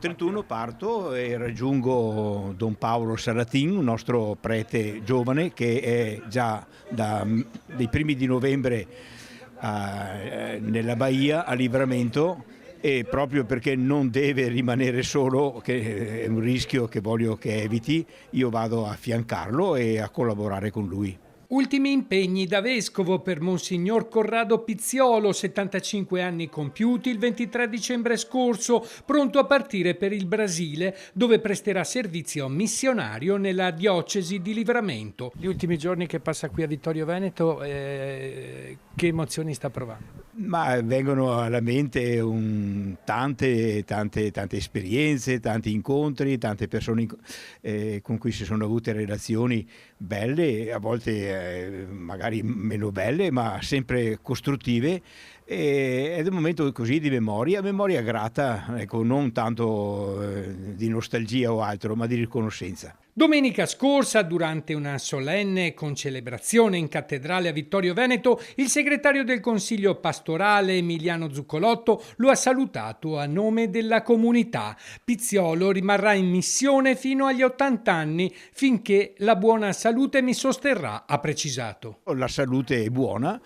31 parto e raggiungo Don Paolo Saratin, un nostro prete giovane che è già dai primi di novembre nella Baia a Livramento, e proprio perché non deve rimanere solo, che è un rischio che voglio che eviti, io vado a affiancarlo e a collaborare con lui. Ultimi impegni da vescovo per Monsignor Corrado Pizziolo, 75 anni compiuti il 23 dicembre scorso, pronto a partire per il Brasile, dove presterà servizio missionario nella diocesi di Livramento. Gli ultimi giorni che passa qui a Vittorio Veneto, che emozioni sta provando? Ma vengono alla mente tante esperienze, tanti incontri, tante persone con cui si sono avute relazioni belle, a volte magari meno belle, ma sempre costruttive. Ed è un momento così di memoria grata, ecco, non tanto di nostalgia o altro, ma di riconoscenza. Domenica scorsa, durante una solenne concelebrazione in cattedrale a Vittorio Veneto, il segretario del Consiglio pastorale Emiliano Zuccolotto lo ha salutato a nome della comunità. Pizziolo rimarrà in missione fino agli 80 anni, finché la buona salute mi sosterrà, ha precisato. La salute è buona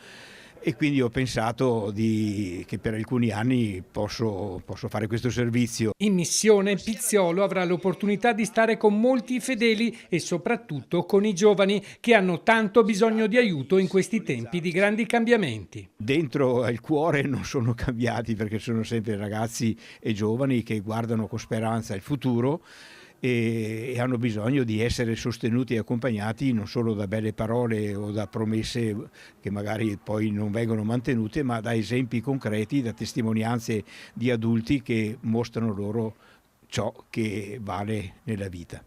e quindi ho pensato che per alcuni anni posso fare questo servizio. In missione Pizziolo avrà l'opportunità di stare con molti fedeli e soprattutto con i giovani che hanno tanto bisogno di aiuto in questi tempi di grandi cambiamenti. Dentro al cuore non sono cambiati, perché sono sempre ragazzi e giovani che guardano con speranza il futuro e hanno bisogno di essere sostenuti e accompagnati non solo da belle parole o da promesse che magari poi non vengono mantenute, ma da esempi concreti, da testimonianze di adulti che mostrano loro ciò che vale nella vita.